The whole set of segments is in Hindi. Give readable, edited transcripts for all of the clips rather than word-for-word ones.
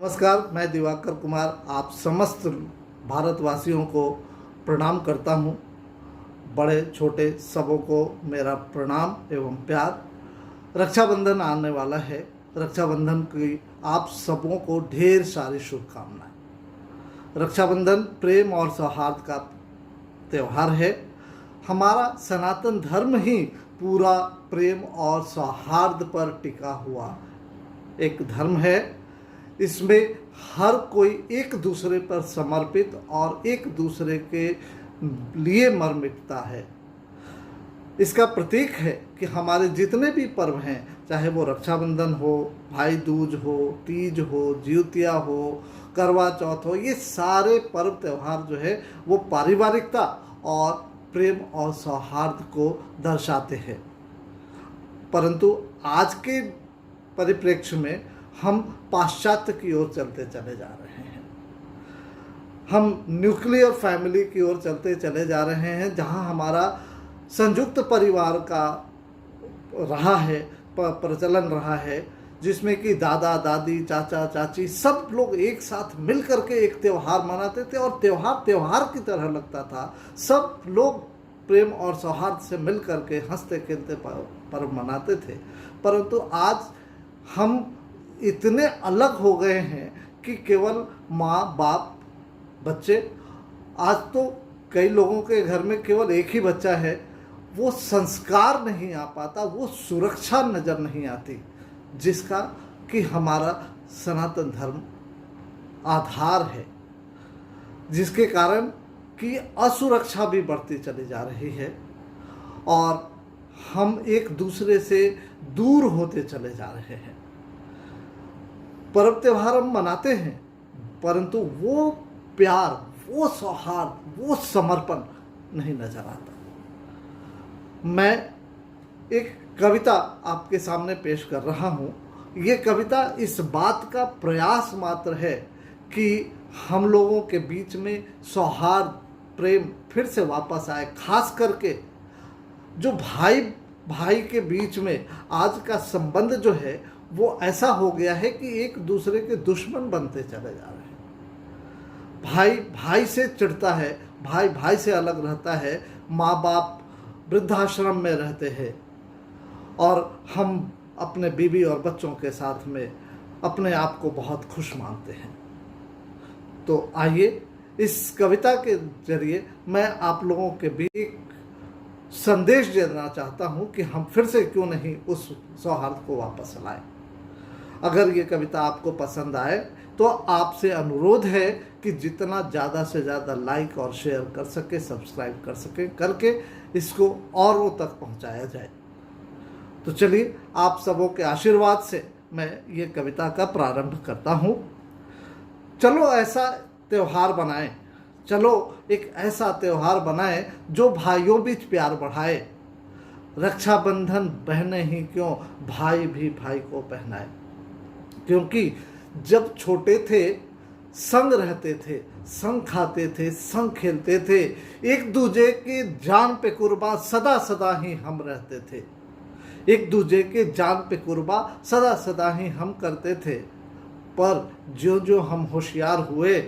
नमस्कार, मैं दिवाकर कुमार आप समस्त भारतवासियों को प्रणाम करता हूं। बड़े छोटे सबों को मेरा प्रणाम एवं प्यार। रक्षाबंधन आने वाला है। रक्षाबंधन की आप सबों को ढेर सारी शुभकामनाएं। रक्षाबंधन प्रेम और सौहार्द का त्यौहार है। हमारा सनातन धर्म ही पूरा प्रेम और सौहार्द पर टिका हुआ एक धर्म है। इसमें हर कोई एक दूसरे पर समर्पित और एक दूसरे के लिए मर मिटता है। इसका प्रतीक है कि हमारे जितने भी पर्व हैं, चाहे वो रक्षाबंधन हो, भाई दूज हो, तीज हो, जिउतिया हो, करवा चौथ हो, ये सारे पर्व त्यौहार जो है वो पारिवारिकता और प्रेम और सौहार्द को दर्शाते हैं। परंतु आज के परिप्रेक्ष्य में हम पाश्चात्य की ओर चलते चले जा रहे हैं। हम न्यूक्लियर फैमिली की ओर चलते चले जा रहे हैं, जहां हमारा संयुक्त परिवार का रहा है, प्रचलन रहा है, जिसमें कि दादा दादी, चाचा चाची सब लोग एक साथ मिल करके एक त्यौहार मनाते थे और त्यौहार त्यौहार की तरह लगता था। सब लोग प्रेम और सौहार्द से मिल करके हंसते खेलते पर्व मनाते थे। परंतु आज हम इतने अलग हो गए हैं कि केवल माँ बाप बच्चे, आज तो कई लोगों के घर में केवल एक ही बच्चा है, वो संस्कार नहीं आ पाता, वो सुरक्षा नज़र नहीं आती, जिसका कि हमारा सनातन धर्म आधार है, जिसके कारण कि असुरक्षा भी बढ़ती चली जा रही है और हम एक दूसरे से दूर होते चले जा रहे हैं। पर्व त्यौहार हम मनाते हैं, परंतु वो प्यार, वो सौहार्द, वो समर्पण नहीं नजर आता। मैं एक कविता आपके सामने पेश कर रहा हूँ। ये कविता इस बात का प्रयास मात्र है कि हम लोगों के बीच में सौहार्द, प्रेम फिर से वापस आए। खास करके जो भाई भाई के बीच में आज का संबंध जो है वो ऐसा हो गया है कि एक दूसरे के दुश्मन बनते चले जा रहे हैं। भाई भाई से चिढ़ता है, भाई भाई से अलग रहता है, माँ बाप वृद्धाश्रम में रहते हैं और हम अपने बीवी और बच्चों के साथ में अपने आप को बहुत खुश मानते हैं। तो आइए, इस कविता के जरिए मैं आप लोगों के बीच एक संदेश देना चाहता हूँ कि हम फिर से क्यों नहीं उस सौहार्द को वापस लाएं। अगर ये कविता आपको पसंद आए तो आपसे अनुरोध है कि जितना ज़्यादा से ज़्यादा लाइक और शेयर कर सके, सब्सक्राइब कर सके, करके इसको औरों तक पहुंचाया जाए। तो चलिए, आप सबों के आशीर्वाद से मैं ये कविता का प्रारंभ करता हूँ। चलो ऐसा त्यौहार बनाएं, चलो एक ऐसा त्यौहार बनाएं जो भाइयों बीच प्यार बढ़ाए। रक्षाबंधन बहनें ही क्यों, भाई भी भाई को पहनाए। क्योंकि जब छोटे थे संग रहते थे, संग खाते थे, संग खेलते थे, एक दूजे के जान पे कुर्बा सदा सदा ही हम रहते थे। एक दूजे के जान पे कुर्बा सदा सदा ही हम करते थे। पर जो जो हम होशियार हुए,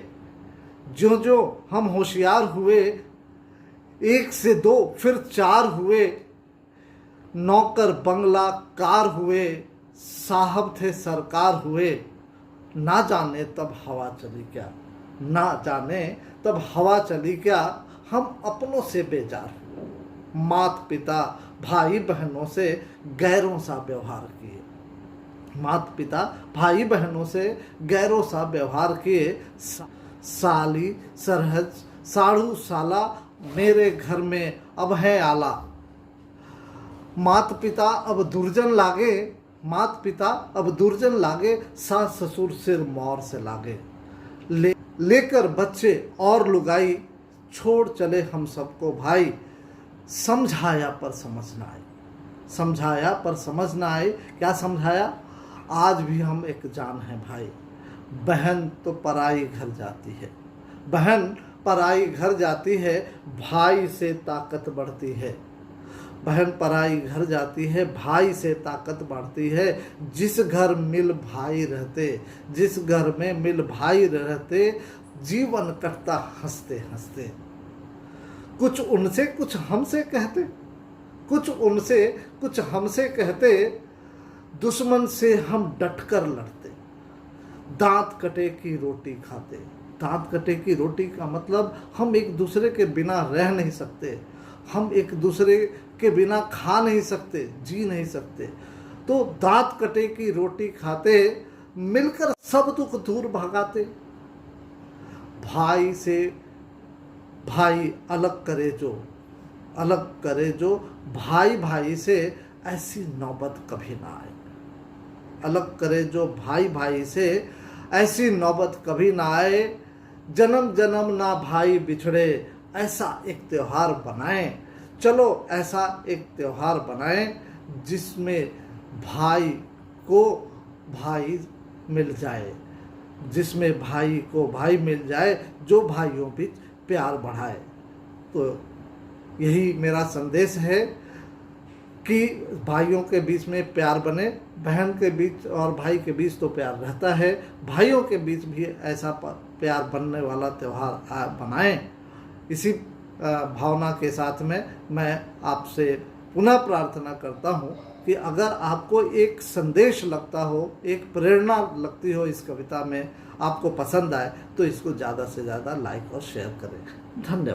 जो जो हम होशियार हुए, एक से दो फिर चार हुए, नौकर बंगला कार हुए, साहब थे सरकार हुए, ना जाने तब हवा चली क्या, ना जाने तब हवा चली क्या, हम अपनों से बेजार हुए, माता पिता भाई बहनों से गैरों सा व्यवहार किए, माता पिता भाई बहनों से गैरों सा व्यवहार किए, साली सरहज साड़ू साला मेरे घर में अब है आला, माता पिता अब दुर्जन लागे, माता पिता अब दुर्जन लागे, सास ससुर सिर मौर से लागे, लेकर बच्चे और लुगाई, छोड़ चले हम सबको भाई, समझाया पर समझ ना आए, समझाया पर समझ ना आए। क्या समझाया? आज भी हम एक जान है भाई, बहन तो पराई घर जाती है, बहन पराई घर जाती है, भाई से ताकत बढ़ती है, बहन पराई घर जाती है, भाई से ताकत बढ़ती है। जिस घर मिल भाई रहते, जिस घर में मिल भाई रहते, जीवन कटता हंसते हंसते। कुछ उनसे कुछ हमसे कहते, कुछ उनसे कुछ हमसे कहते, दुश्मन से हम डटकर लड़ते, दांत कटे की रोटी खाते। दांत कटे की रोटी का मतलब हम एक दूसरे के बिना रह नहीं सकते, हम एक दूसरे के बिना खा नहीं सकते, जी नहीं सकते। तो दांत कटे की रोटी खाते, मिलकर सब दुख दूर भगाते। भाई से भाई अलग करे जो, अलग करे जो, भाई भाई से ऐसी नौबत कभी ना आए। अलग करे जो भाई भाई से ऐसी नौबत कभी ना आए। जन्म जन्म ना भाई बिछड़े, ऐसा एक त्योहार बनाएं। चलो ऐसा एक त्योहार बनाएं जिसमें भाई को भाई मिल जाए, जिसमें भाई को भाई मिल जाए, जो भाइयों बीच प्यार बढ़ाए। तो यही मेरा संदेश है कि भाइयों के बीच में प्यार बने। बहन के बीच और भाई के बीच तो प्यार रहता है, भाइयों के बीच भी ऐसा प्यार बनने वाला त्यौहार बनाएं। इसी भावना के साथ में मैं आपसे पुनः प्रार्थना करता हूँ कि अगर आपको एक संदेश लगता हो, एक प्रेरणा लगती हो इस कविता में, आपको पसंद आए, तो इसको ज़्यादा से ज़्यादा लाइक और शेयर करें। धन्यवाद।